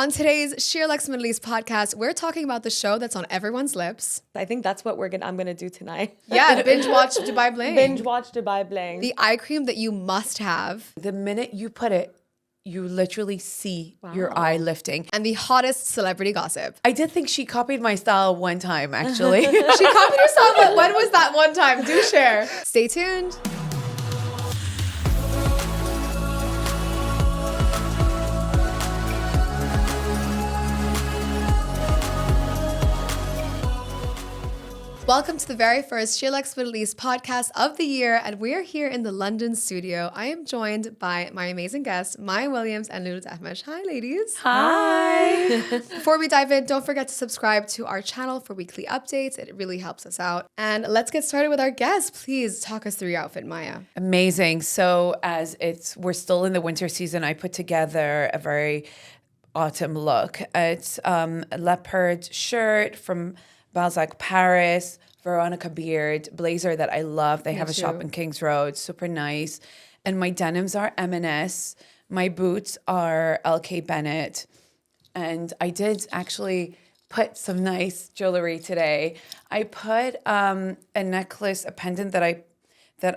On today's SheerLuxeMiddle East podcast, we're talking about the show that's on everyone's lips. I think that's what I'm gonna do tonight. Yeah, binge watch Dubai Bling. Binge watch Dubai Bling. The eye cream that you must have. The minute you put it, you literally see your eye lifting. And the hottest celebrity gossip. I did think she copied my style one time, actually. She copied herself, but when was that one time? Do share. Stay tuned. Welcome to the very first SheerLuxeMiddle East podcast of the year, and we're here in the London studio. I am joined by my amazing guests, Maya Williams and Lulu Dahmash. Hi, ladies. Hi. Before we dive in, don't forget to subscribe to our channel for weekly updates. It really helps us out. And let's get started with our guests. Please talk us through your outfit, Maya. Amazing. So we're still in the winter season, I put together a very autumn look. It's a leopard shirt from Balzac Paris, Veronica Beard, blazer that I love. They have a shop in Kings Road, super nice. And my denims are M&S. My boots are LK Bennett. And I did actually put some nice jewelry today. I put a necklace, a pendant that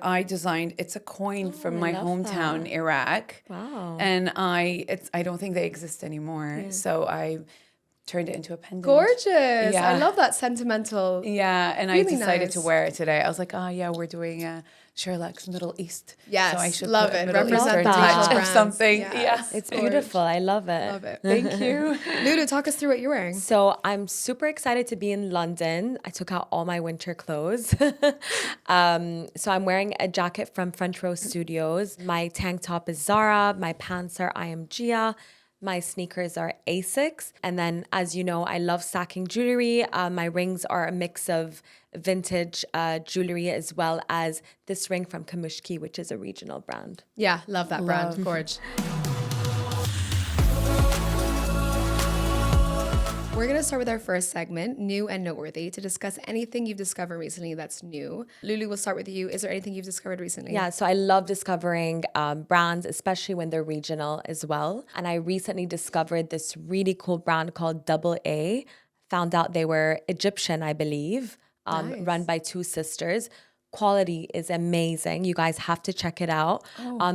I designed. It's a coin from my hometown, Iraq. Wow. And I don't think they exist anymore. Yeah. So I turned it into a pendant. Gorgeous. Yeah. I love that sentimental. Yeah, and really I decided nice to wear it today. I was like, we're doing a SheerLuxeMiddle East. Yes, so I should love put it. Middle Eastern Representational touch of brands. something. Yes. Yeah, It's beautiful. I love it. Love it. Thank you. Lulu, talk us through what you're wearing. So I'm super excited to be in London. I took out all my winter clothes. So I'm wearing a jacket from Front Row Studios. My tank top is Zara. My pants are I Am Gia. My sneakers are Asics. And then, as you know, I love stacking jewelry. My rings are a mix of vintage jewelry as well as this ring from Kamushki, which is a regional brand. Yeah, love that brand. Gorge. We're going to start with our first segment, New and Noteworthy, to discuss anything you've discovered recently that's new. Lulu, we'll start with you. Is there anything you've discovered recently? Yeah, so I love discovering brands, especially when they're regional as well. And I recently discovered this really cool brand called Double A. Found out they were Egyptian, I believe, Nice. run by two sisters. Quality is amazing. You guys have to check it out.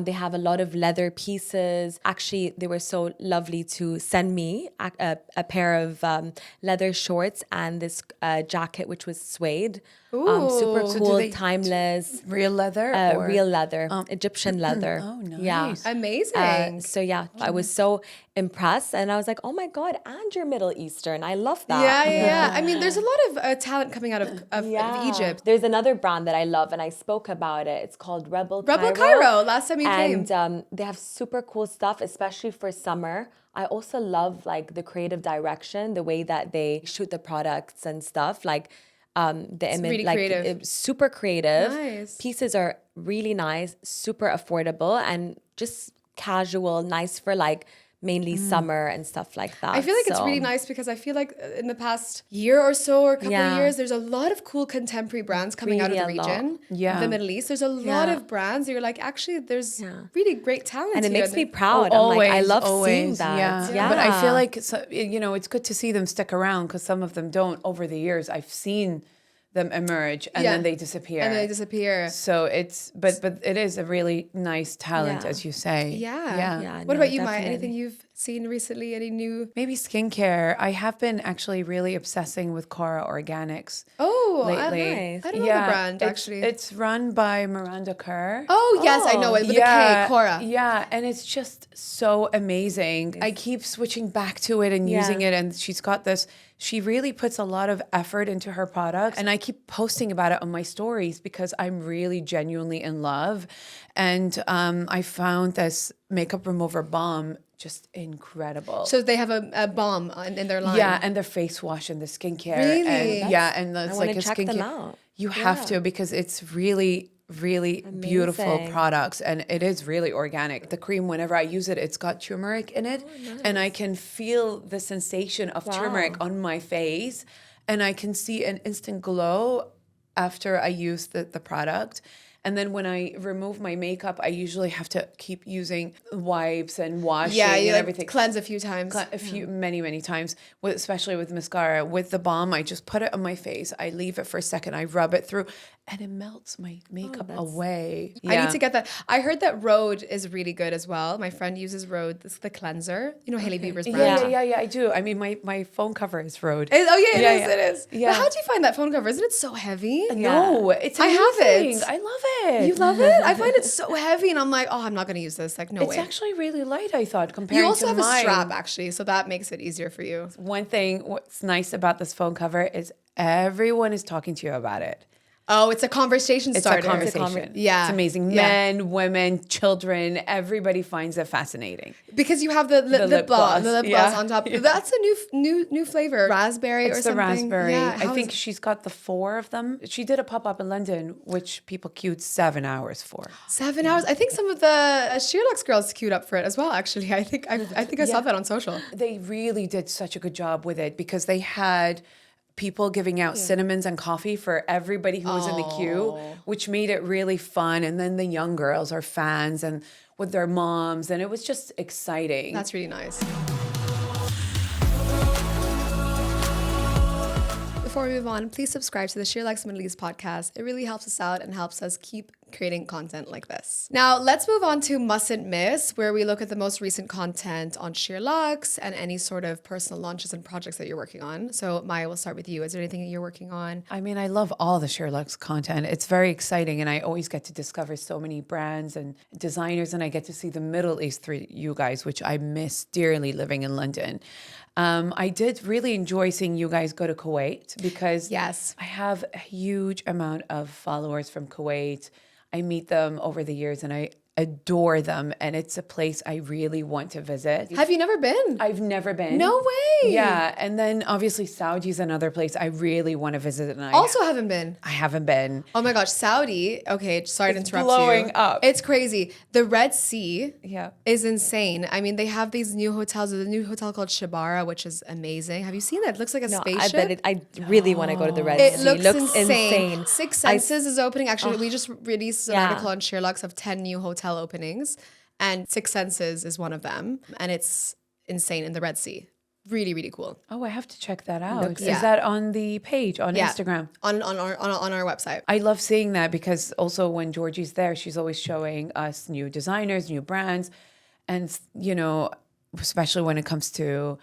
They have a lot of leather pieces. Actually, they were so lovely to send me a pair of leather shorts and this jacket, which was suede. Super So cool, do they- timeless. Real leather? or? Real leather, Egyptian leather. Oh, nice. Yeah. Amazing. So yeah, I was so impressed, and I was like, "Oh my god!" And you're Middle Eastern. I love that. Yeah. I mean, there's a lot of talent coming out of Egypt. There's another brand that I love, and I spoke about it. It's called Rebel Cairo, last time you came. and they have super cool stuff, especially for summer. I also love like the creative direction, the way that they shoot the products and stuff. Like the image, really like creative. super creative. Nice. Pieces are really nice, super affordable, and just casual, nice for like mainly summer and stuff like that. I feel like it's So- really nice because I feel like in the past year or so or a couple of Yeah. years, there's a lot of cool contemporary brands coming out of the Really a lot. region, Yeah. the Middle East. There's a lot Yeah. of brands that you're like, actually, there's really great talent And it here. makes me proud. I'm like, I love seeing always, that. Yeah. But I feel like it's good to see them stick around because some of them don't. Over the years, I've seen them emerge and then they disappear. And then they disappear. So it's but it is a really nice talent, Yeah. as you say. Yeah. Yeah, What no, about you, Maya? definitely. Anything you've seen recently? Any new? Maybe skincare. I have been actually really obsessing with Cora Organics. Oh, lately. Nice. I don't know the brand, actually. It's run by Miranda Kerr. Oh, yes, I know it with a K, Cora. Yeah, and it's just so amazing. I keep switching back to it and using it, and she's got this. She really puts a lot of effort into her products, and I keep posting about it on my stories because I'm really genuinely in love. And I found this makeup remover balm just incredible. So they have a balm in their line. Yeah, and their face wash and the skincare. Really? And, and it's I like wanna a check skincare. them out. You have to because it's really beautiful Amazing. products, and it is really organic. The cream, whenever I use it, it's got turmeric in it, and I can feel the sensation of turmeric on my face, and I can see an instant glow after I use the product. And then when I remove my makeup, I usually have to keep using wipes and washing Yeah, you and like everything. cleanse a few times. Many times, especially with mascara. With the balm, I just put it on my face. I leave it for a second. I rub it through, and it melts my makeup away. I need to get that. I heard that Rhode is really good as well. My friend uses Rhode. This is the cleanser. You know Hailey Bieber's brand. Yeah, I do. I mean, my phone cover is Rhode. It is. Yeah. But how do you find that phone cover? Isn't it so heavy? No, it's I have amazing. it. I love it. You love it? I find it so heavy, and I'm like, oh, I'm not going to use this. Like, no way. It's actually really light, I thought, compared to You also have mine. a strap, actually, so that makes it easier for you. One thing, what's nice about this phone cover is everyone is talking to you about it. Oh, it's a conversation starter. It's a conversation. Yeah. It's amazing. Yeah. Men, women, children, everybody finds it fascinating. Because you have the lip gloss. The lip gloss Yeah. on top. That's a new flavor. Raspberry or It's something. the raspberry. Yeah, I think she's got the 4 of them. She did a pop-up in London, which people queued 7 hours for. 7 hours. I think some of the SheerLuxe girls queued up for it as well, actually. I think I saw that on social. They really did such a good job with it because they had people giving out cinnamons and coffee for everybody who was in the queue, which made it really fun. And then the young girls are fans and with their moms, and it was just exciting. That's really nice. Before we move on, please subscribe to the SheerLuxeMiddle East podcast. It really helps us out and helps us keep creating content like this. Now, let's move on to Mustn't Miss, where we look at the most recent content on SheerLuxe and any sort of personal launches and projects that you're working on. So, Maya, we'll start with you. Is there anything that you're working on? I mean, I love all the SheerLuxe content. It's very exciting, and I always get to discover so many brands and designers, and I get to see the Middle East through you guys, which I miss dearly living in London. I did really enjoy seeing you guys go to Kuwait because Yes. I have a huge amount of followers from Kuwait. I meet them over the years and I adore them, and it's a place I really want to visit. Have you never been? I've never been. No way. Yeah, and then obviously Saudi's another place I really want to visit, and Also haven't been. I haven't been. Oh my gosh, Saudi. Okay, sorry to interrupt you. blowing up. It's crazy. The Red Sea Yeah. is insane. I mean, they have these new hotels. There's a new hotel called Shibara, which is amazing. Have you seen that? It looks like a No, spaceship. I really want to go to the Red It Sea. looks insane. Six Senses is opening. Actually, we just released an Yeah. article on SheerLuxe of 10 new hotel openings, and Six Senses is one of them. And it's insane in the Red Sea. Really, really cool. Oh, I have to check that out. Yeah. Is that on the page on Instagram? On our website. I love seeing that because also when Georgie's there, she's always showing us new designers, new brands. And, you know, especially when it comes to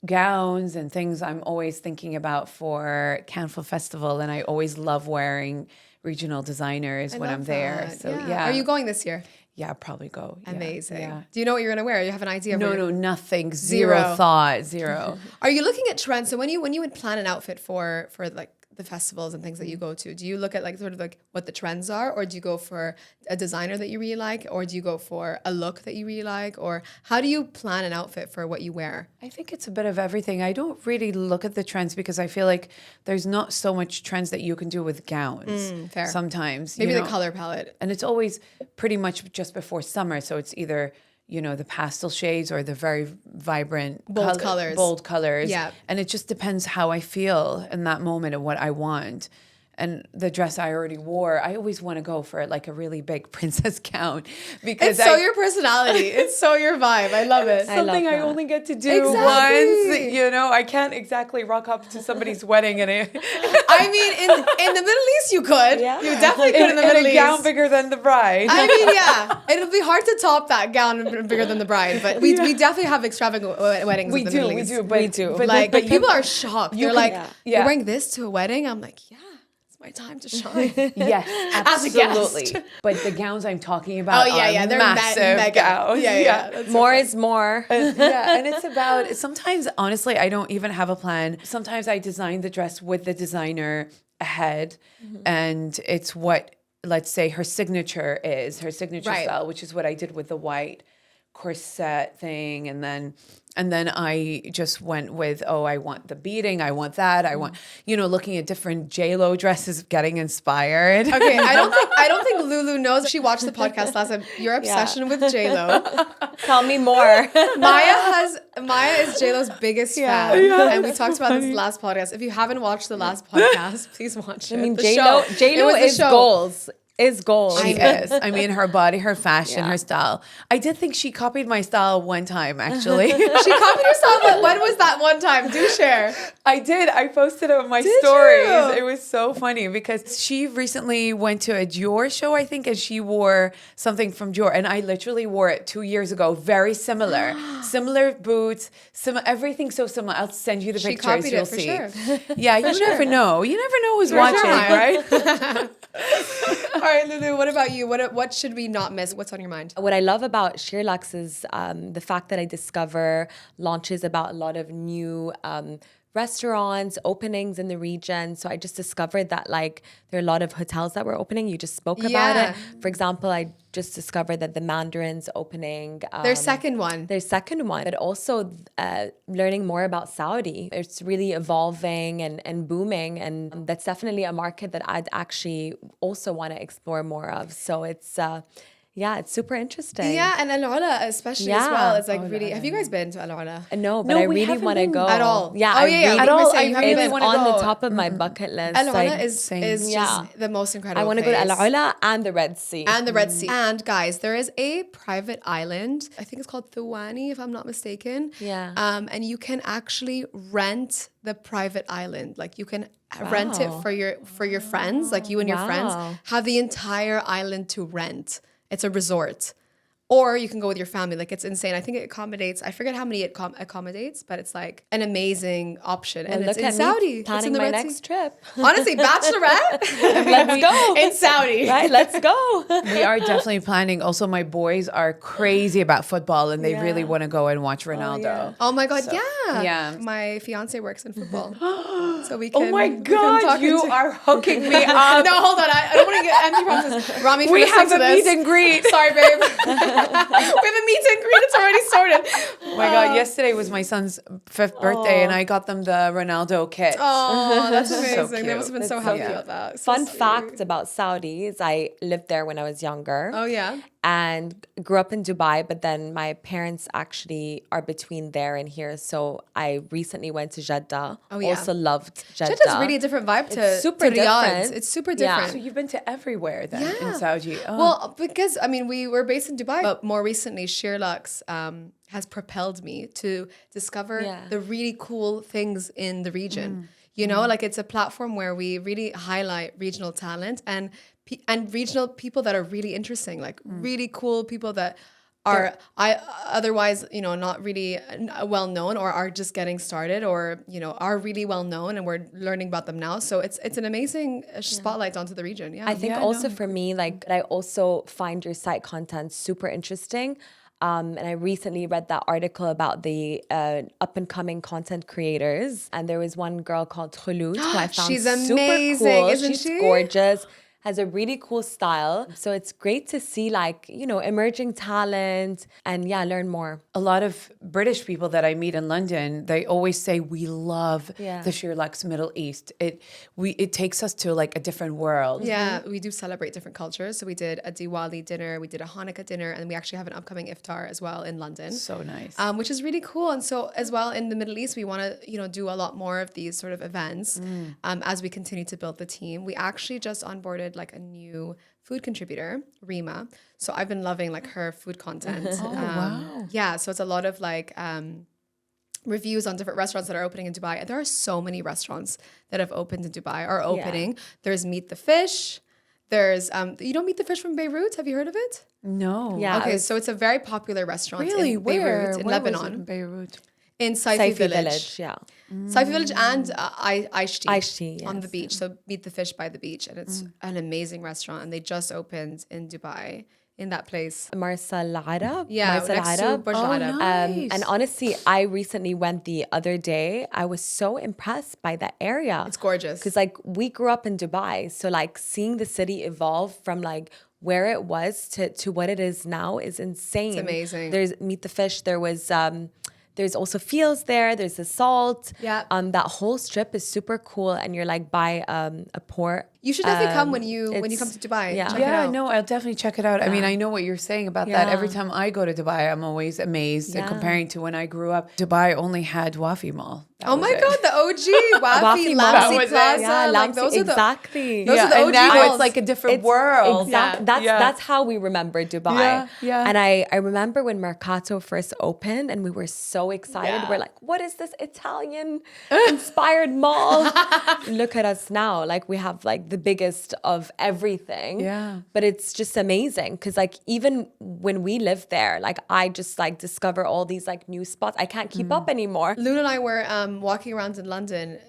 gowns and things I'm always thinking about for Canfil Festival. And I always love wearing regional designers when I'm Love there. that. So, yeah. Are you going this year? Yeah, I'll probably go. Yeah, Amazing. Yeah. Do you know what you're gonna wear? You have an idea? Of what No, you're- nothing. Zero. Zero thought. Zero. Are you looking at trends? So when you would plan an outfit for like the festivals and things that you go to, do you look at like sort of like what the trends are, or do you go for a designer that you really like, or do you go for a look that you really like, or how do you plan an outfit for what you wear? I think it's a bit of everything. I don't really look at the trends because I feel like there's not so much trends that you can do with gowns. Fair. Sometimes. Maybe you the know? color palette. And it's always pretty much just before summer. So it's either, you know, the pastel shades or the very vibrant Bold colors. Bold colors. Yeah. And it just depends how I feel in that moment and what I want. And the dress I already wore, I always want to go for like a really big princess gown because It's so your personality. It's so your vibe. I love it. something I that. only get to do Exactly. once. You know, I can't exactly rock up to somebody's wedding and I mean, in the Middle East, you could. Yeah. You definitely could in the Middle a gown East. bigger than the bride. I mean, yeah, it'll be hard to top that gown bigger than the bride, but we definitely have extravagant weddings. in the Middle East. But people are shocked. They're like, "You're wearing this to a wedding?" I'm like, "Yeah, it's my time to shine." Yes, As a guest. absolutely. But the gowns I'm talking about are they're massive mega. gowns. Yeah. That's More is more. Yeah, and it's about, sometimes, honestly, I don't even have a plan. Sometimes I design the dress with the designer ahead, and it's what, let's say, her signature Right. style, which is what I did with the white corset thing, and then I just went with, I want the beading, I want that, I want, looking at different J.Lo dresses, getting inspired. Okay, I don't think Lulu knows. She watched the podcast last time. Your obsession with J.Lo. Tell me more. Maya is J.Lo's biggest fan. And we talked about this last podcast. If you haven't watched the last podcast, please watch it. I mean, The J.Lo show. It was the is show. goals. is gold. She is. I mean, her body, her fashion, Yeah. her style. I did think she copied my style one time, actually. She copied herself, but when was that one time? Do share. I did. I posted it on my Did stories. you? It was so funny because she recently went to a Dior show, I think, and she wore something from Dior. And I literally wore it 2 years ago. Very similar. Similar boots, everything so similar. I'll send you the She pictures. copied You'll it for see. sure. Yeah, you never know. You never know who's watching, sure. right? All right, Lulu, what about you? What should we not miss? What's on your mind? What I love about SheerLuxe is the fact that I discover launches about a lot of new restaurants, openings in the region. So I just discovered that like there are a lot of hotels that were opening. You just spoke about Yeah. it. For example, I just discovered that the Mandarin's opening. Their second one. Their second one, but also learning more about Saudi. It's really evolving and booming, and that's definitely a market that I'd actually also want to explore more of. So it's it's super interesting. Yeah, and Al Ula especially as Yeah. well. It's like really. Have you guys been to Al Ula? No, but No, I we really haven't want to been go at all. Yeah, Oh, I yeah, really, at all. I really it's wanna on the go. top of my bucket list. Al Ula Like, is just Yeah. the most incredible. I want to go to place. Al Ula and the Red Sea. And the Red Sea. And guys, there is a private island. I think it's called Thuwani, if I'm not mistaken. Yeah. And you can actually rent the private island. Like you can rent it for your friends, like you and your friends Wow. have the entire island to rent. It's a resort. Or you can go with your family. Like it's insane. I think it accommodates. I forget how many it accommodates, but it's like an amazing option. And it's Look in at Saudi. me It's planning in the my Red next Sea. trip. Honestly, bachelorette. Let's go. In Saudi. Right, let's go. We are definitely planning. Also, my boys are crazy about football and they Yeah. really want to go and watch Ronaldo. yeah. Oh my God, yeah. yeah. My fiance works in football. So we can. Oh my we can God, talk you into- are hooking me up. No, hold on. I don't want to get empty promises. Rami, if We you're listening have to a this, meet and greet. Sorry, babe. We have a meet and greet. It's already started. Oh my God, yesterday was my son's 5th birthday and I got them the Ronaldo kit. Oh, that's So amazing. They cute. must have been so That's happy so about that. So Fun sweet. fact about Saudi is I lived there when I was younger. Oh, yeah. And grew up in Dubai, but then my parents actually are between there and here. So I recently went to Jeddah. Oh, yeah. Also loved Jeddah. Jeddah's really a different vibe to, It's super to Riyadh. different. It's super Yeah. different. So you've been to everywhere then in Yeah. Saudi. Oh. Well, because I mean, we were based in Dubai, but more recently, SheerLuxe has propelled me to discover Yeah. the really cool things in the region. You know, like it's a platform where we really highlight regional talent and regional people that are really interesting, like really cool people that are otherwise, you know, not really well known or are just getting started or, you know, are really well known and we're learning about them now. So it's an amazing spotlight onto the region. Yeah. I think also for me, like I also find your site content super interesting. And I recently read that article about the up and coming content creators. And there was one girl called Lulu who I found She's super amazing, cool. isn't She's she? gorgeous. Has a really cool style. So it's great to see like, you know, emerging talent and learn more. a lot of British people that I meet in London, they always say we love Yeah. the SheerLuxe Middle East. It takes us to like a different world. Yeah, we do celebrate different cultures. So we did a Diwali dinner, we did a Hanukkah dinner, and we actually have an upcoming iftar as well in London. So nice. Which is really cool. And so as well in the Middle East, we want to, you know, do a lot more of these sort of events as we continue to build the team. We actually just onboarded like a new food contributor, Rima. So I've been loving like her food content. wow. Yeah, so it's a lot of like reviews on different restaurants that are opening in Dubai. And there are so many restaurants that have opened in Dubai or opening. There's Meet the Fish. There's, you know Meet the Fish from Beirut? Have you heard of it? No. Yeah. Okay, so it's a very popular restaurant Really? in Beirut, in Where was it Lebanon. in Beirut? In Saifi Saifi Village. yeah. Saifi Village and Aishti. Aishti, On the yes. beach. So Meet the Fish by the beach. And it's an amazing restaurant. And they just opened in Dubai in that place. Marsa Al Arab. Yeah, Marsa Al next to Arab. Burj Al Arab. nice. And honestly, I recently went the other day. I was so impressed by that area. It's gorgeous. Because like we grew up in Dubai. So like seeing the city evolve from like where it was to what it is now is insane. It's amazing. There's Meet the Fish. There's also fields there. There's the salt. Yeah. That whole strip is super cool. And you're like by a port. You should definitely come when you come to Dubai. yeah. Check it out. No, I'll definitely check it out. I mean, I know what you're saying about that. Yeah. Every time I go to Dubai, I'm always amazed. And comparing to when I grew up, Dubai only had Wafi Mall. Oh my God, the OG Wafi, Mall. That Lamsi was it. Plaza. Yeah, like those are the exactly. those are the and OG now malls. it's like a different world. That's how we remember Dubai. Yeah. And I remember when Mercato first opened and we were so excited. Yeah. We're like, what is this Italian inspired mall? Look at us now. Like we have like the biggest of everything. Yeah. But it's just amazing because like even when we lived there, like I just like discover all these like new spots. I can't keep up anymore. Lulu and I were walking around in London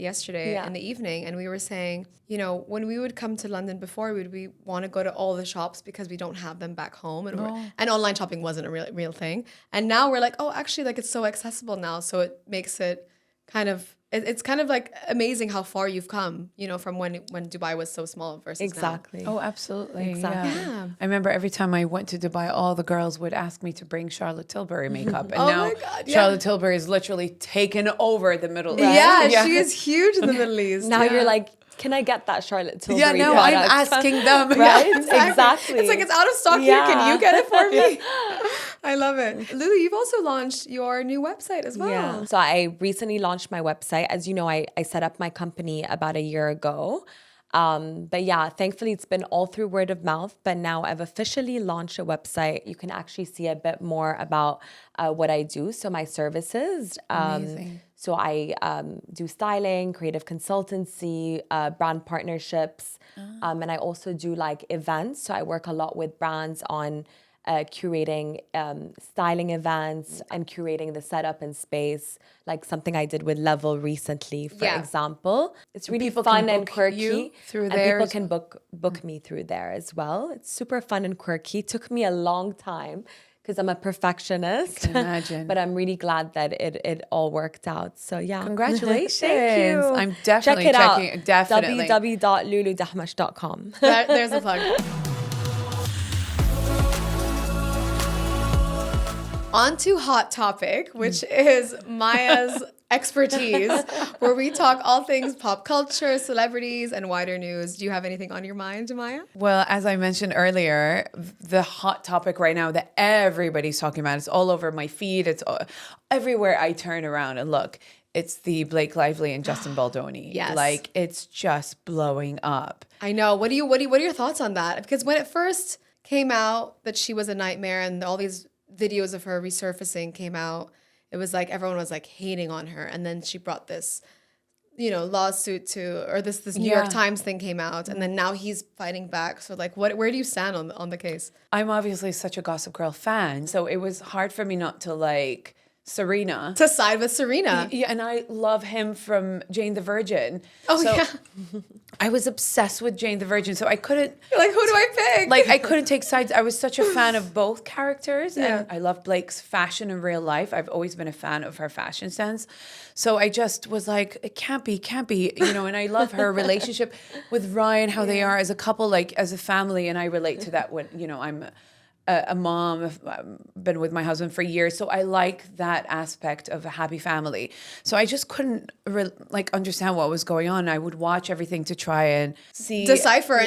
yesterday Yeah. in the evening, and we were saying, you know, when we would come to London before, we want to go to all the shops because we don't have them back home, and online shopping wasn't a real thing. And now we're like, oh, actually, like it's so accessible now, so it makes it kind of. It's kind of like amazing how far you've come, you know, from when Dubai was so small versus Exactly. Oh, absolutely. Exactly. Yeah. I remember every time I went to Dubai, all the girls would ask me to bring Charlotte Tilbury makeup. And Oh now my God, yeah. Charlotte Tilbury is literally taken over the Middle East. now. Yeah, she is huge in the Middle East. Now yeah. you're like, can I get that Charlotte Tilbury Yeah, no, I'm product? asking them. Right? Yeah, Exactly. It's like it's out of stock here. Yeah. Can you get it for me? I love it. Lulu, you've also launched your new website as well. Yeah. So I recently launched my website. As you know, I set up my company about a year ago. But yeah, thankfully it's been all through word of mouth. But now I've officially launched a website. You can actually see a bit more about what I do. So my services. Amazing. So I do styling, creative consultancy, brand partnerships. And I also do like events. So I work a lot with brands on curating styling events and curating the setup and space, like something I did with Level recently, for example. It's really People fun can and book quirky. you through and there people as can book me through there as well. It's super fun and quirky. It took me a long time because I'm a perfectionist. Imagine. But I'm really glad that it all worked out. So yeah. Congratulations. Thank you. I'm definitely Check it checking. out. Definitely. www.luludahmash.com. There's a plug. On to Hot Topic, which is Maya's expertise, where we talk all things pop culture, celebrities, and wider news. Do you have anything on your mind, Maya? Well, as I mentioned earlier, the hot topic right now that everybody's talking about, it's all over my feed. It's everywhere I turn around and look. It's the Blake Lively and Justin Baldoni. Yes. Like, it's just blowing up. I know. What are your thoughts on that? Because when it first came out that she was a nightmare and all these videos of her resurfacing came out, it was like everyone was like hating on her, and then she brought this, you know, lawsuit or this New York Times thing came out, and then now he's fighting back. So like, where do you stand on the case? I'm obviously such a Gossip Girl fan, so it was hard for me not to like Serena. To side with Serena. Yeah, and I love him from Jane the Virgin. Oh, so yeah. I was obsessed with Jane the Virgin, so I couldn't. You're like, who do I pick? Like, I couldn't take sides. I was such a fan of both characters, Yeah. and I love Blake's fashion in real life. I've always been a fan of her fashion sense. So I just was like, it can't be, you know, and I love her relationship with Ryan, how they are as a couple, like as a family, and I relate to that when, you know, I'm a mom. I've been with my husband for years, so I like that aspect of a happy family. So I just couldn't understand what was going on. I would watch everything to try and see, decide for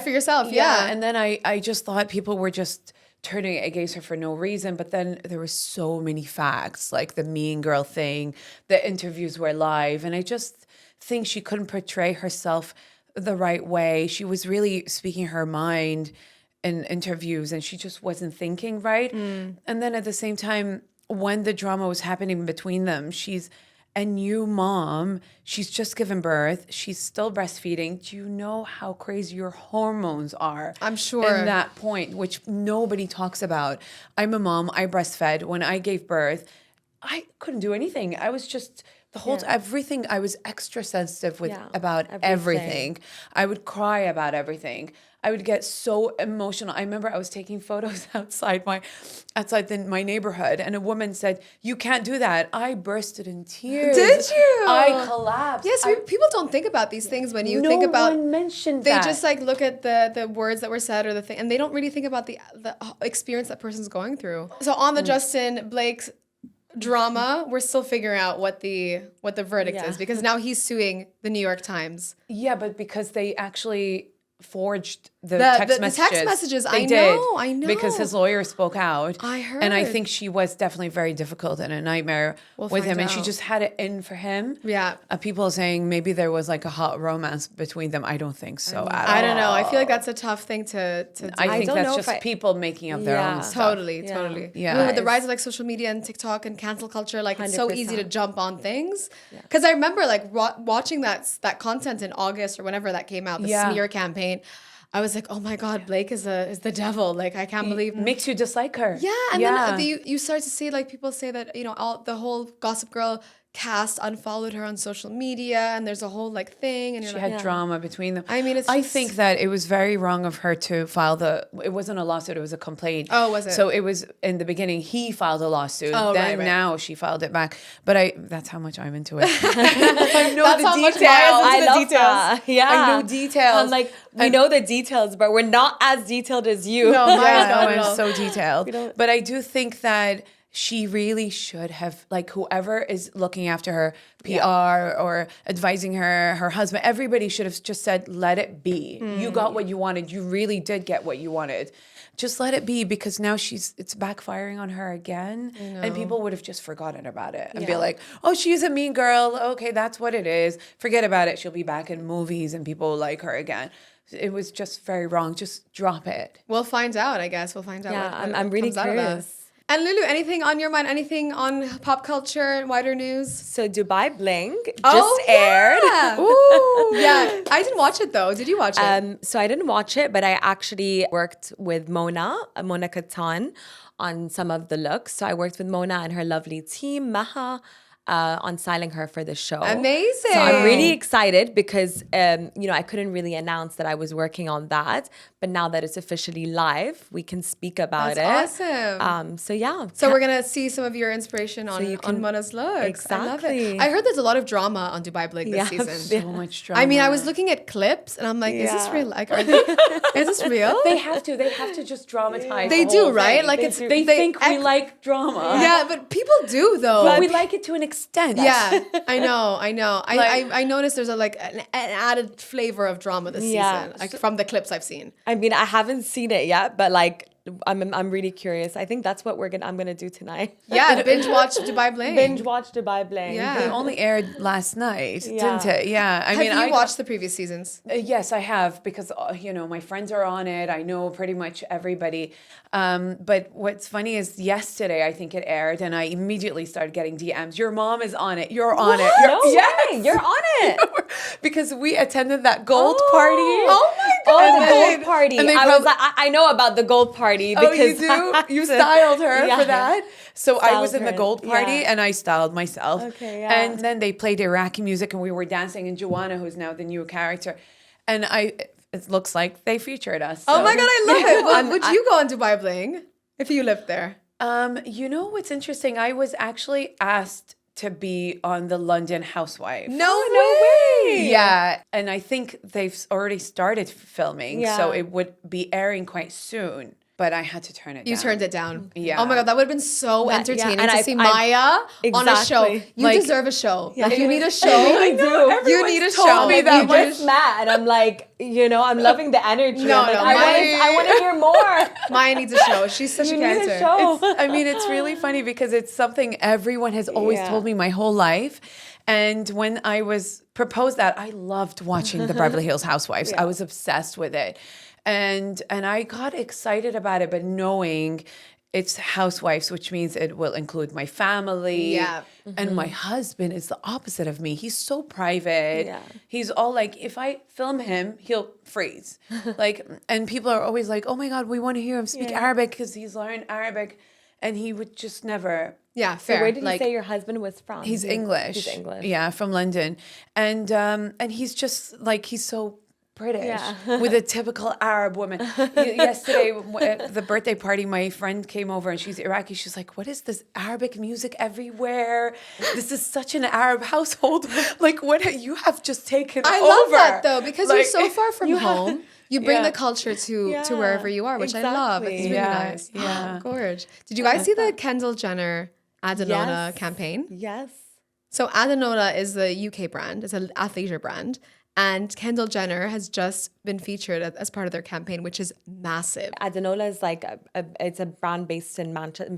yourself. Yeah. And then I just thought people were just turning against her for no reason. But then there were so many facts, like the Mean Girl thing, the interviews were live, and I just think she couldn't portray herself the right way. She was really speaking her mind in interviews, and she just wasn't thinking right. And then at the same time, when the drama was happening between them, she's a new mom. She's just given birth. She's still breastfeeding. Do you know how crazy your hormones are? I'm sure. In that point, which nobody talks about. I'm a mom. I breastfed. When I gave birth, I couldn't do anything. I was just everything. I was extra sensitive about everything. I would cry about everything. I would get so emotional. I remember I was taking photos outside my neighborhood, and a woman said, "You can't do that." I bursted in tears. Did you? I collapsed. Yes, people don't think about these things when you think about. No one mentioned they that. just like look at the words that were said or the thing, and they don't really think about the experience that person's going through. So on the Justin Blake's drama. We're still figuring out what the verdict Yeah. is, because now he's suing the New York Times. Yeah, but because they actually forged the The text messages. text messages, They I did, know, I know. Because his lawyer spoke out. I And I heard. think she was definitely very difficult and a nightmare with him. find And she out. just had it in for him. Yeah. People are saying maybe there was like a hot romance between them. I don't think so at all. I don't know. I feel like that's a tough thing to do. I think don't that's know just if people making up their Yeah. own stuff. Totally. Yeah, I mean, with the it's- rise of like social media and TikTok and cancel culture, like it's so easy to 100%. jump on things. Because I remember like watching that content in August or whenever that came out, the Yeah. smear campaign. I was like, oh my God, Blake is the devil. Like I can't believe. Makes you dislike her. Yeah, and then you start to see like people say that the whole Gossip Girl cast unfollowed her on social media, and there's a whole like thing, and you're She like, had drama between them. I mean, it's I just- think that it was very wrong of her to file it wasn't a lawsuit, it was a complaint. Oh, was it? So it was in the beginning, he filed a lawsuit. Oh, then right. now she filed it back. But that's how much I'm into it. I know That's the how much details. Maya's into I the love details. that. Yeah. I know details. I'm like, we know the details, but we're not as detailed as you. No, Maya's Yeah, not no, at all. I'm so detailed. don't- But I do think that she really should have, like, whoever is looking after her, PR or advising her husband, everybody should have just said, let it be. You got what you wanted. You really did get what you wanted. Just let it be, because now it's backfiring on her again. And people would have just forgotten about it and be like, oh, she's a mean girl. Okay, that's what it is. Forget about it. She'll be back in movies and people will like her again. It was just very wrong. Just drop it. We'll find out. I guess we'll find out. Yeah, what I'm really comes out of that. curious. And Lulu, anything on your mind? Anything on pop culture and wider news? So Dubai Bling just Oh, aired. yeah. Ooh. Yeah, I didn't watch it though. Did you watch it? So I didn't watch it, but I actually worked with Mona Katan on some of the looks. So I worked with Mona and her lovely team, Maha, on styling her for the show. Amazing. So I'm really excited because, I couldn't really announce that I was working on that. But now that it's officially live, we can speak about That's it. awesome. So yeah. So we're gonna see some of your inspiration on, you on can- Mona's looks. I love it. Exactly. I heard there's a lot of drama on Dubai Bling this Yeah. season. So much drama. I mean, I was looking at clips and I'm like, is this Yeah. real? Like, is this real? They have to just dramatize. They the do, whole right? thing. Like, they, it's- they they think we act- like drama. Yeah, but people do though. But we like it to an extent. Yeah, I know. Like- I noticed there's an added flavor of drama this Yeah. season, like from the clips I've seen. I mean, I haven't seen it yet, but like, I'm really curious. I think that's what I'm gonna do tonight. Yeah, binge watch Dubai Bling. Binge watch Dubai Bling. Yeah. It only aired last night, Yeah. didn't it? Yeah. I Have mean, you I watched the previous seasons? Yes, I have, because my friends are on it. I know pretty much everybody. But what's funny is yesterday I think it aired, and I immediately started getting DMs. Your mom is on it. You're on it. No way. You're on it. Because we attended that gold party. Oh my Oh, god! the then- gold party. and they I was prob- like, I know about the gold party Oh, because you do? You styled her Yeah. for that? So I was Styled in the her, gold party yeah. and I styled myself. Okay, yeah. And then they played Iraqi music and we were dancing, and Joanna, who's now the new character. And it looks like they featured us. Oh so- my god, I love it. Well, would you go on Dubai Bling if you lived there? You know what's interesting? I was actually asked to be on the London Housewife. No way. Yeah, and I think they've already started filming, so Yeah. it would be airing quite soon. But I had to turn it down. You turned it down. Yeah. Oh my god, that would have been so That- yeah, entertaining and to I- see I- Maya on a show. Exactly. You Like- deserve a show. Yeah. Like, you need a show. I do. You Everyone's need a told show. me Like, that you much. just- just mad, and I'm like, I'm loving the energy. No, I'm like, no, I want to hear more. Maya needs a show. She's such You a need character. a show. I mean, it's really funny because it's something everyone has always Yeah. told me my whole life. And when I was proposed that, I loved watching the Beverly Hills Housewives. I was obsessed with it. And I got excited about it, but knowing it's housewives, which means it will include my family. Yeah. And my husband is the opposite of me. He's so private. Yeah. He's all like, if I film him, he'll freeze. And people are always like, oh my God, we want to hear him speak Arabic because he's learned Arabic. And he would just never. Yeah, fair. Where did like, you say your husband was from? He's English. He's English. Yeah, from London. And he's just like, he's so British Yeah. with a typical Arab woman. Yesterday at the birthday party, my friend came over and she's Iraqi. She's like, what is this Arabic music everywhere? This is such an Arab household. Like, what you have just taken I over. love that though, because you're Like, so far from home. You bring Yeah. the culture to Yeah, wherever you are, which I love. It's exactly. really Yeah, nice. yeah. Gorge. Did you guys see the Kendall Jenner Adenota Yes. campaign. Yes. So Adenota is the UK brand. It's an athleisure brand. And Kendall Jenner has just been featured as part of their campaign, which is massive. Adenola is like it's a brand based in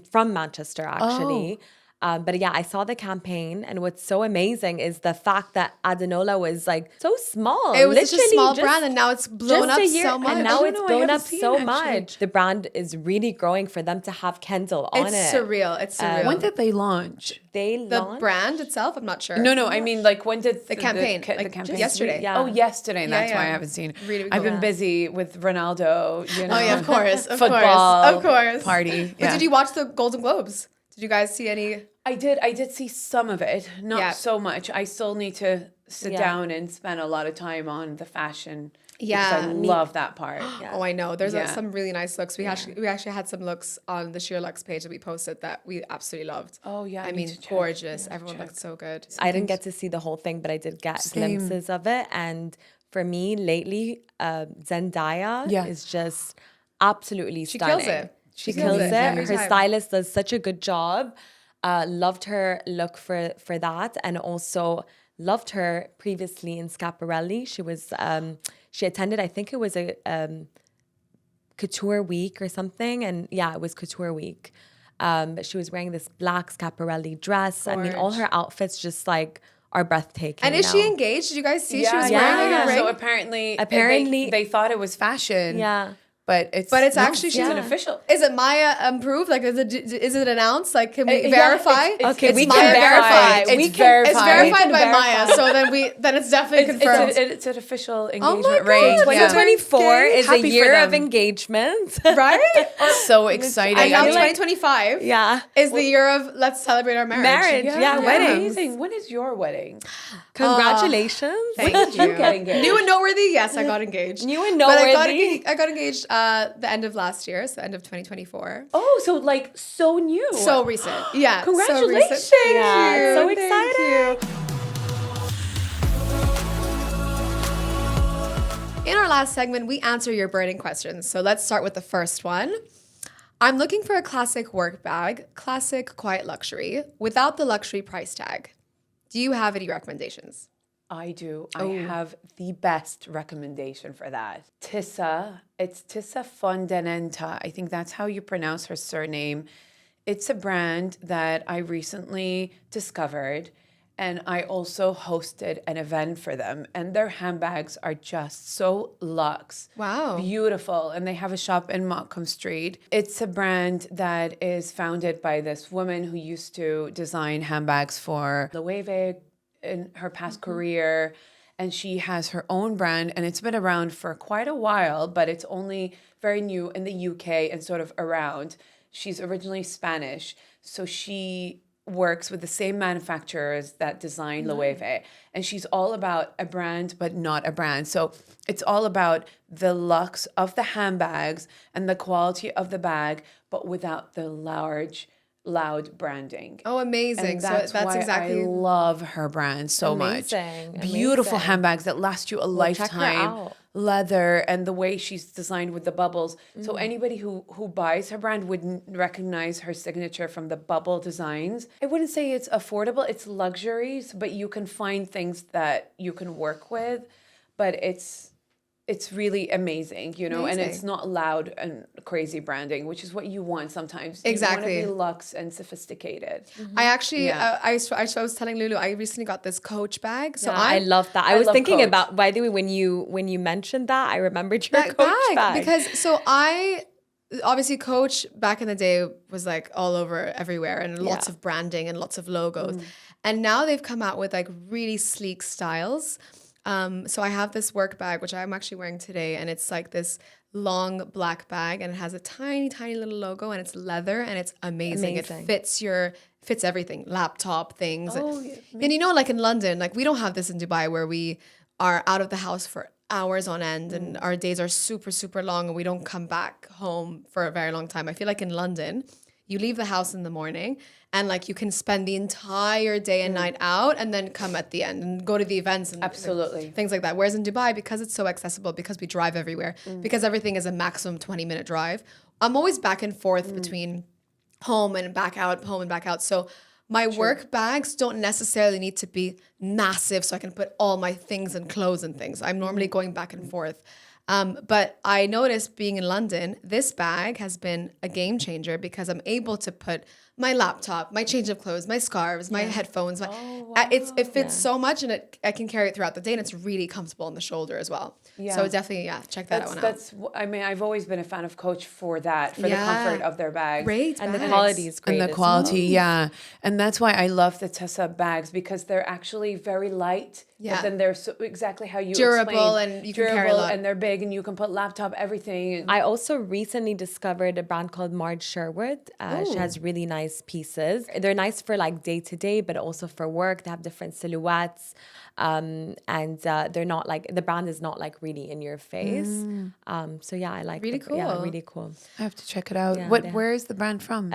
from Manchester actually. But yeah, I saw the campaign, and what's so amazing is the fact that Adenola was like so small. It was such a Literally small just- brand, and now it's blown just up a year, so much. and now it's I blown haven't up seen so actually. much. The brand is really growing for them to have Kendall on It's it. surreal. It's surreal. When did they launch? They the launched brand itself, I'm not sure. No, I mean, like, when did the campaign, the like, campaign? yesterday. Yeah. Oh, yesterday. And that's Yeah, why I yeah. haven't seen. Really I've cool. been busy with Ronaldo. You know. Oh yeah, of course, of Football, course, of course. party. But Yeah. did you watch the Golden Globes? Did you guys see any? I did see some of it, not Yeah. so much. I still need to sit Yeah. down and spend a lot of time on the fashion. Yeah, because I love that part. Oh, I know. There's Yeah. some really nice looks. We actually had some looks on the SheerLuxe page that we posted that we absolutely loved. Oh, yeah, I I need mean, to check. gorgeous. Yeah, Everyone check. looked so good. I didn't get to see the whole thing, but I did get glimpses of it. And for me, lately, Zendaya Yeah. is just absolutely She stunning. kills it. She kills kills it it. every Her time. stylist does such a good job. Loved her look for that, and also loved her previously in Schiaparelli. She was she attended, I think it was a couture week or something, and yeah, it was couture week. But she was wearing this black Schiaparelli dress. I mean, all her outfits just like are breathtaking. And is she now. engaged? Did you guys see she was yeah, wearing like a ring? So apparently Apparently- they thought it was fashion. Yeah. But it's actually she's an yeah. official. Is it Maya approved? Like, is it announced? Like, can we Yeah, verify? it's- Okay, it's we Maya can verify. verified. We It's can- verified. It's verified We by can Maya, verify. so then it's definitely confirmed. It's an official my engagement God. ring. 2024 is Happy a for year of them. engagement. Right? So exciting. And now feel like- 2025 Yeah. is the year of let's celebrate our marriage. Marriage, yeah, weddings. Amazing. When is your wedding? Congratulations. Thank did you you. get engaged? New and noteworthy? Yes, I got engaged. New and But noteworthy. I got engaged the end of last year, so end of 2024. Oh, so like so new. So recent. Yeah. So Congratulations. recent. Thank Yeah, you. so Thank you. In our last segment, we answer your burning questions. So let's start with the first one. I'm looking for a classic work bag, classic, quiet luxury, without the luxury price tag. Do you have any recommendations? I do. I have the best recommendation for that. Tissa. It's Tissa Fondanenta. I think that's how you pronounce her surname. It's a brand that I recently discovered, and I also hosted an event for them. And their handbags are just so luxe. Wow. Beautiful. And they have a shop in Montcalm Street. It's a brand that is founded by this woman who used to design handbags for Loewe in her past career. And she has her own brand, and it's been around for quite a while, but it's only very new in the UK and sort of around. She's originally Spanish, so she works with the same manufacturers that design Loewe. And she's all about a brand, but not a brand. So it's all about the luxe of the handbags and the quality of the bag, but without the loud branding. Oh, amazing. And So that's that's why exactly. I love her brand so Amazing, much. Beautiful amazing. handbags that last you a check her lifetime. out. Leather and the way she's designed with the bubbles. So anybody who buys her brand would recognize her signature from the bubble designs. I wouldn't say it's affordable, it's luxuries, but you can find things that you can work with. But it's really amazing, you know, and it's Amazing. not loud and crazy branding, which is what you want sometimes. Exactly. You want to be luxe and sophisticated. I actually, Yeah. I was telling Lulu, I recently got this Coach bag. So I love that. I was love thinking Coach. about, by the way, when you mentioned that, I remembered your that Coach bag. because so I obviously Coach back in the day was like all over everywhere and lots Yeah. of branding and lots of logos, and now they've come out with like really sleek styles. So I have this work bag which I'm actually wearing today, and it's like this long black bag, and it has a tiny little logo, and it's leather, and it's amazing. Amazing. It fits everything, laptop things. Oh, yeah. And you know, like in London, like we don't have this in Dubai where we are out of the house for hours on end and our days are super long and we don't come back home for a very long time. I feel like in London, you leave the house in the morning and like you can spend the entire day and night out and then come at the end and go to the events and Absolutely. things like that. Whereas in Dubai, because it's so accessible, because we drive everywhere, because everything is a maximum 20-minute drive, I'm always back and forth between home and back out, home and back out. So my work bags don't necessarily need to be massive so I can put all my things and clothes and things. I'm normally going back and forth. But I noticed being in London, this bag has been a game changer because I'm able to put my laptop, my change of clothes, my scarves, my headphones. It fits so much, and I can carry it throughout the day, and it's really comfortable on the shoulder as well. Yeah. So definitely, check that one out. I mean, I've always been a fan of Coach for that, for the comfort of their bags. Great And the bags. quality is great. And the quality, yeah. And that's why I love the Tessa bags, because they're actually very light. Yeah. But then they're so exactly how you Durable, explained. and you can carry a lot. And they're big, and you can put laptop, everything. I also recently discovered a brand called Marge Sherwood. She has really nice pieces. They're nice for like day to day, but also for work. They have different silhouettes. And they're not like, the brand is not like really in your face. So yeah, I like Really cool. Yeah, really cool. I have to check it out. Yeah, Where is the brand from?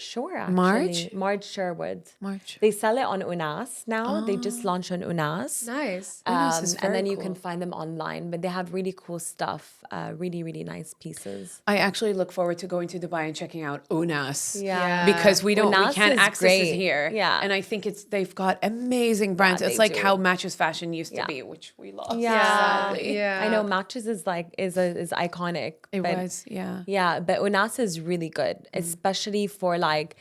Sure, actually. Marge? Marge Sherwood. March. They sell it on Unas now. They just launched on Unas. Nice. Unas is And very then you cool. can find them online, but they have really cool stuff, really, really nice pieces. I actually look forward to going to Dubai and checking out Unas. Yeah. Because we Unas can't is access great. it here. Yeah. And I think they've got amazing brands. It's they like do. how Matches Fashion used to Yeah. be, which we lost. Yeah. sadly. Yeah. I know Matches is like is iconic. It but was, yeah. Yeah, but Unas is really good, especially for like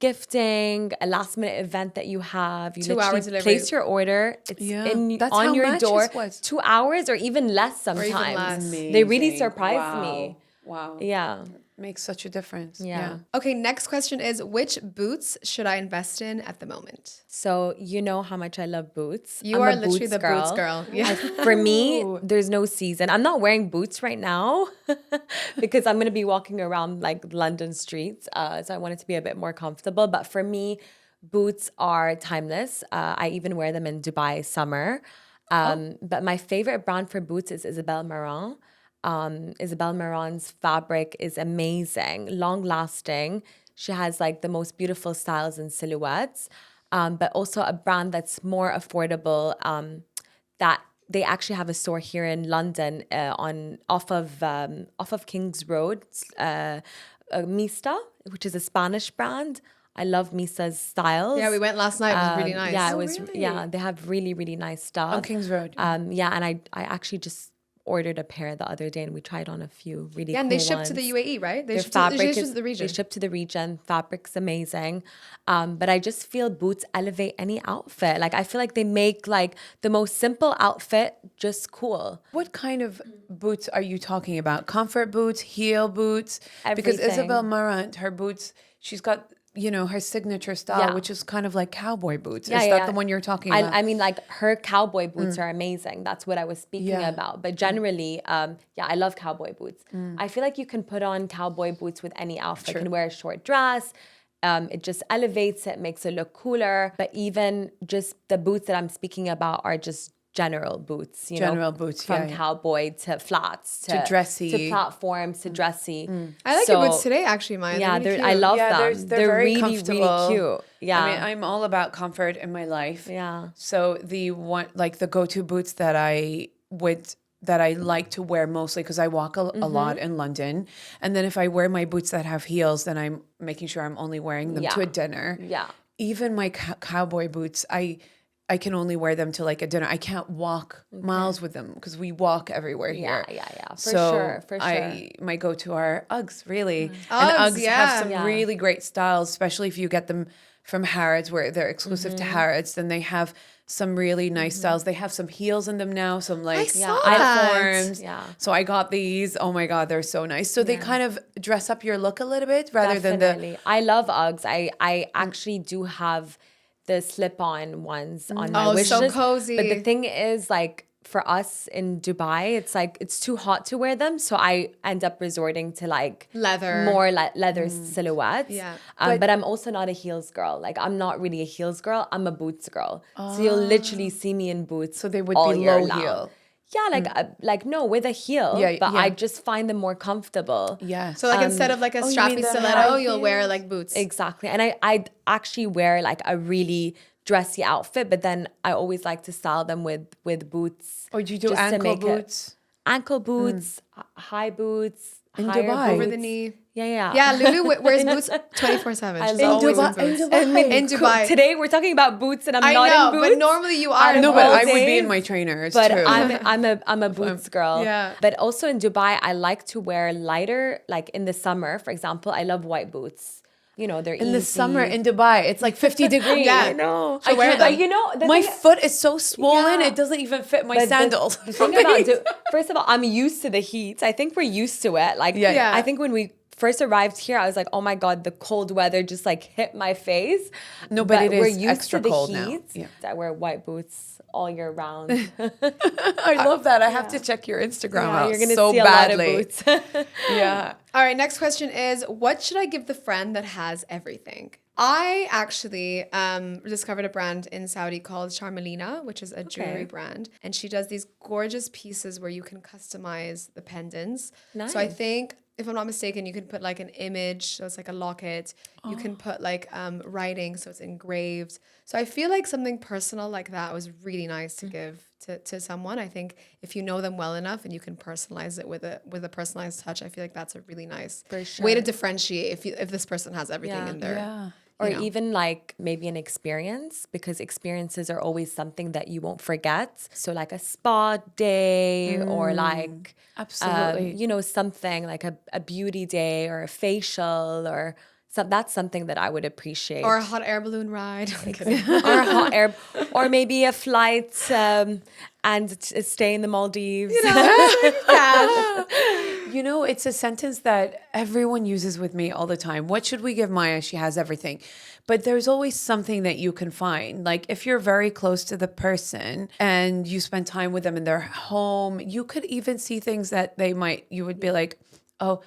gifting, a last minute event that you have. You 2 literally hours delivery. place your order. It's Yeah. in That's on how your Matches door. was. 2 hours or even less sometimes. less. They really Amazing. surprised Wow. me. Wow. Yeah. Makes such a difference. Yeah. Okay, next question is, which boots should I invest in at the moment? So you know how much I love boots. You I'm are a literally the boots girl. Yeah. For me, there's no season. I'm not wearing boots right now because I'm going to be walking around like London streets. So I want it to be a bit more comfortable. But for me, boots are timeless. I even wear them in Dubai summer. But my favorite brand for boots is Isabelle Marant. Isabelle Marant's fabric is amazing, long lasting. She has like the most beautiful styles and silhouettes, but also a brand that's more affordable. That they actually have a store here in London off of King's Road, Mista, which is a Spanish brand. I love Mista's styles. Yeah, we went last night. It was really nice. Yeah, it Oh, was. really? Yeah, they have really, really nice stuff On King's Road. Yeah, and I actually just ordered a pair the other day, and we tried on a few really Yeah, cool and they ship ones. to the UAE, right? They Their ship fabric to is the region. They ship to the region. Fabric's amazing, but I just feel boots elevate any outfit. Like I feel like they make like the most simple outfit just cool. What kind of boots are you talking about? Comfort boots, heel boots? Because Everything. Isabelle Marant, her boots, she's got, her signature style, Yeah. which is kind of like cowboy boots. Yeah, is yeah, that the one you're talking about? I mean, like her cowboy boots are amazing. That's what I was speaking Yeah. about. But generally, I love cowboy boots. I feel like you can put on cowboy boots with any outfit. You can wear a short dress. It just elevates it, makes it look cooler. But even just the boots that I'm speaking about are just general boots. General boots, from yeah, yeah. cowboy to flats To dressy. to platforms to dressy. I like So, your boots today, actually, Maya. Yeah, They're really I cute. love Yeah, them. they're very really, comfortable. really cute. Yeah, I mean, I'm all about comfort in my life. Yeah. So the one, like the go-to boots that I like to wear mostly because I walk a lot in London. And then if I wear my boots that have heels, then I'm making sure I'm only wearing them to a dinner. Yeah. Even my cowboy boots, I can only wear them to like a dinner. I can't walk miles with them because we walk everywhere here. Yeah. For So sure. my go-to are Uggs, really. Uggs, And Uggs yeah. have some Yeah. really great styles, especially if you get them from Harrods, where they're exclusive to Harrods. Then they have some really nice styles. They have some heels in them now, some like saw that. platforms. Yeah. So I got these. Oh my God, they're so nice. So they kind of dress up your look a little bit rather than Definitely. I love Uggs. I actually do have the slip-on ones on my Oh, wish so list. cozy. But the thing is, like, for us in Dubai, it's like it's too hot to wear them, so I end up resorting to like Leather. more leather silhouettes. Yeah. But I'm also not a heels girl. Like I'm not really a heels girl. I'm a boots girl. So you'll literally see me in boots. So they would all be year low long. heel. Yeah, like no, with a heel. Yeah, but yeah. I just find them more comfortable. Yeah. So like instead of like a you strappy mean the stiletto, high you'll wear heels? like boots. Exactly. And I actually wear like a really dressy outfit, but then I always like to style them with boots. Or do you do just to ankle make it- boots? Ankle boots, high boots, In higher Dubai. boots. over the knee. Yeah. Yeah, Lulu wears boots 24/7. I She's love always Dubai- in boots. in Dubai. In Dubai. Today we're talking about boots, and I'm I not know, in boots. but normally you are. No, but all I would be days, in my trainers But too. I'm a boots girl. Yeah. But also in Dubai, I like to wear lighter. Like in the summer, for example, I love white boots. You know, they're in easy. the summer in Dubai, it's like 50 degrees. Yeah. I know. So wear But them. you know, the My thing- foot is so swollen, Yeah. it doesn't even fit my but sandals. The thing about first of all, I'm used to the heat. I think we're used to it. Like, Yeah. Yeah. I think when we first arrived here, I was like, oh my God, the cold weather just like hit my face. No, but it we're is used extra to the cold now. heat. Yeah. I wear white boots all year round. I love that. I have to check your Instagram out you're gonna so see a badly. lot of boots. Yeah. All right, next question is, what should I give the friend that has everything? I actually discovered a brand in Saudi called Charmelina, which is a jewelry brand. And she does these gorgeous pieces where you can customize the pendants. So I Nice. think, if I'm not mistaken, you can put like an image, so it's like a locket. You can put like writing, so it's engraved. So I feel like something personal like that was really nice to give to someone. I think if you know them well enough and you can personalize it with a personalized touch, I feel like that's a really nice way to differentiate if this person has everything in there. Yeah. Or you know. even like maybe an experience, because experiences are always something that you won't forget. So like a spa day or like Absolutely. you know, something like a beauty day or a facial or that's something that I would appreciate. Or a hot air balloon ride. I'm kidding. Or a hot air, or maybe a flight and stay in the Maldives. You know, it's a sentence that everyone uses with me all the time. What should we give Maya? She has everything. But there's always something that you can find. Like if you're very close to the person and you spend time with them in their home, you could even see things that you would be like, oh,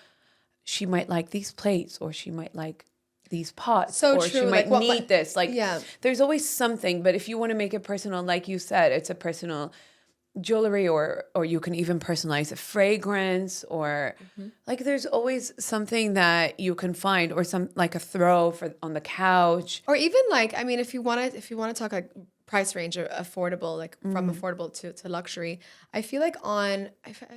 she might like these plates, or she might like these pots, So or she true. might Like, need this. Like, yeah. there's always something. But if you want to make it personal, like you said, it's a personal jewelry, or you can even personalize a fragrance, or like there's always something that you can find, or some like a throw for on the couch. Or even like, I mean, if you want to talk like price range or affordable, like from affordable to luxury, I feel like I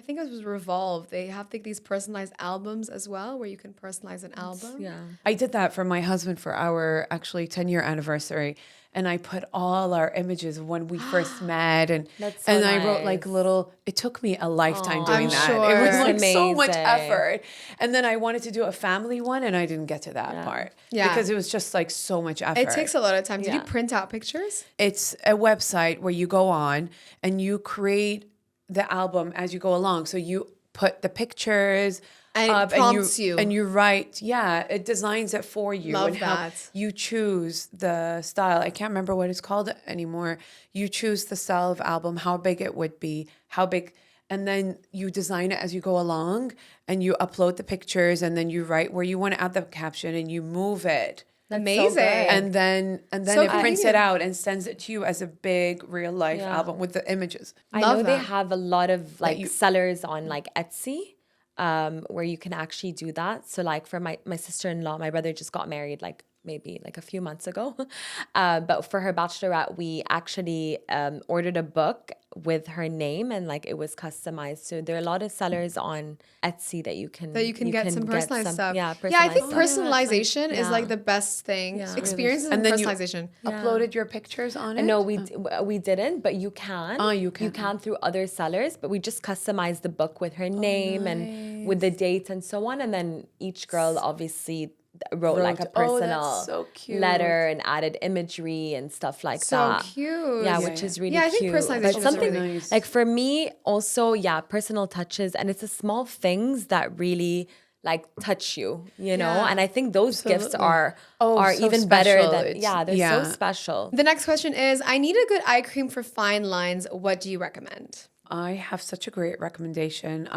think it was Revolve, they have like these personalized albums as well, where you can personalize an album. Yeah. I did that for my husband for our actually 10-year anniversary. And I put all our images of when we first met, and That's so I wrote like nice. little. It took me a lifetime doing I'm that. sure. It was That's like so much amazing. effort. And then I wanted to do a family one, and I didn't get to that part because it was just like so much effort. It takes a lot of time. Did you Yeah. print out pictures? It's a website where you go on and you create the album as you go along. So you put the pictures And it up prompts you. and you write. Yeah, it designs it for you. Love and how that. you choose the style. I can't remember what it's called anymore. You choose the style of album, how big it would be, how big, and then you design it as you go along, and you upload the pictures, and then you write where you want to add the caption, and you move it. Amazing. And then So it prints it convenient. out and sends it to you as a big real life Yeah. album with the images. I Love know they that. have a lot of like sellers on like Etsy, where you can actually do that. So like for my sister-in-law, my brother just got married like maybe like a few months ago. But for her bachelorette, we actually ordered a book with her name, and like it was customized. So there are a lot of sellers on Etsy that you can get some personalized stuff. Yeah, I think personalized stuff. personalization is Yeah. like the best thing. Experiences and And then you- personalization. Uploaded your pictures on it? No, we didn't, but you can. Oh, you can. You can through other sellers, but we just customized the book with her name and with the dates and so on. And then each girl obviously wrote like a Wrote- oh, that's personal so cute. letter and added imagery and stuff like So that. cute. Yeah, Yeah, which is really Yeah, I think cute. personalization But is something really nice. like for me also, yeah, personal touches, and it's the small things that really like touch you, you know. Yeah. And I think those gifts are so even better special. than It's- they're so special. The next question is, I need a good eye cream for fine lines. What do you recommend? I have such a great recommendation.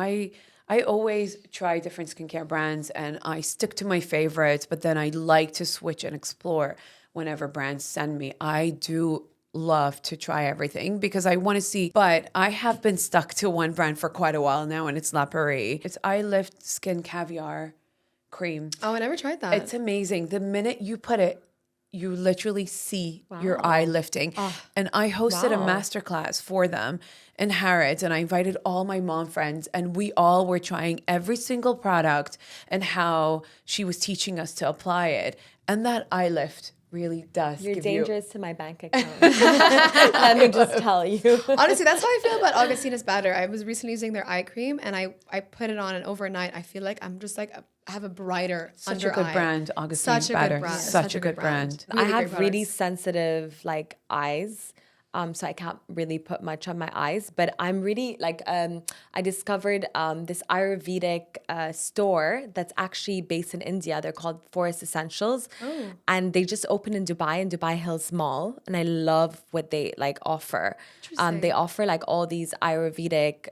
I always try different skincare brands, and I stick to my favorites, but then I like to switch and explore whenever brands send me. I do love to try everything because I want to see, but I have been stuck to one brand for quite a while now, and it's La Prairie. It's Eye Lift Skin Caviar Cream. Oh, I never tried that. It's amazing. The minute you put it you literally see your eye lifting. And I hosted a masterclass for them in Harrods, and I invited all my mom friends, and we all were trying every single product and how she was teaching us to apply it. And that eye lift really does You're give dangerous to my bank account. Let me just tell you. Honestly, that's how I feel about Augustina's Batter. I was recently using their eye cream, and I put it on, and overnight I feel like I'm just like I have a brighter Such under a good eye. brand, Augustine's Batter. Such a good brand. Really I have great really products. sensitive like eyes. So I can't really put much on my eyes, but I'm really like, I discovered this Ayurvedic store that's actually based in India. They're called Forest Essentials. And they just opened in Dubai Hills Mall. And I love what they like offer. They offer like all these Ayurvedic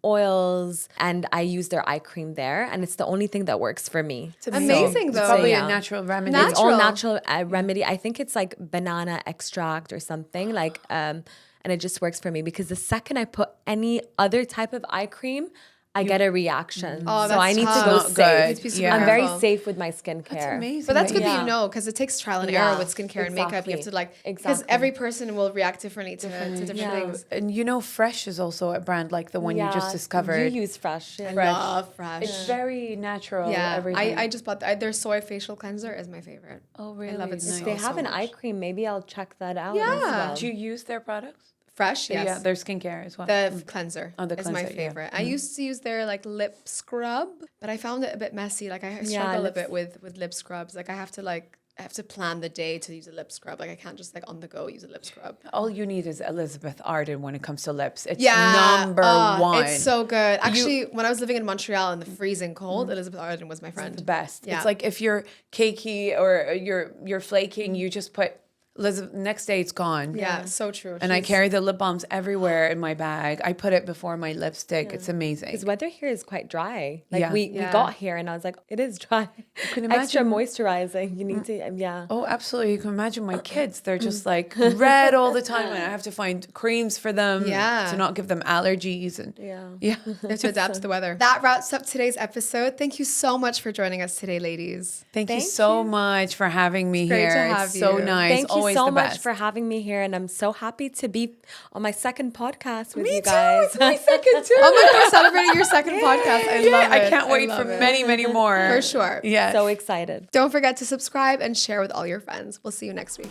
oils, and I use their eye cream there, and it's the only thing that works for me. It's amazing, It's though. probably Yeah. a natural remedy. It's all natural remedy. I think it's like banana extract or something like, and it just works for me because the second I put any other type of eye cream, I get a reaction. Oh, so I that's need tough. to go Not safe. good. Need to be super Yeah. I'm very careful. safe with my skincare. That's amazing. But that's good that Yeah. you know, because it takes trial and Yeah, error with skincare and makeup. You have to like, because Exactly. every person will react differently to different things. And you know, Fresh is also a brand like the one you just You discovered. use Fresh. I Fresh. love Fresh. It's very natural. Yeah, Everything. I just bought their soy facial cleanser is my favorite. Oh, really? I love it Nice. so They have an much. eye cream. Maybe I'll check that out. Yeah. as well. Do you use their products? Fresh, yes. Yeah, their skincare as well. The cleanser Oh, the is my cleanser, yeah. favorite. I used to use their like lip scrub, but I found it a bit messy. Like I struggle a lips- bit with lip scrubs. Like I have to plan the day to use a lip scrub. Like I can't just like on the go use a lip scrub. All you need is Elizabeth Arden when it comes to lips. It's Yeah, number one. It's so good. Actually, when I was living in Montreal in the freezing cold, Elizabeth Arden was my friend. the best. Yeah. It's like if you're cakey or you're flaking, you just put Elizabeth. Next day it's gone. Yeah, so true. And I She's- carry the lip balms everywhere in my bag. I put it before my lipstick. It's amazing. Because weather here is quite dry. Like Yeah. we Yeah. got here and I was like, it is dry. can Extra imagine- moisturizing. You need to, yeah. Oh, absolutely. You can imagine my kids. They're just like red all the time. And I have to find creams for them Yeah. to not give them allergies. And Yeah. yeah. You have to adapt to the weather. That wraps up today's episode. Thank you so much for joining us today, ladies. Thank you so much for having me great here. to have It's so you. nice. Thank you Always so the much best. for having me here. And I'm so happy to be on my second podcast with Me you too. guys. It's my second too. Oh my God, we're celebrating your second podcast. I love it. I can't wait love for it. many, many more. For sure. Yeah. So excited. Don't forget to subscribe and share with all your friends. We'll see you next week.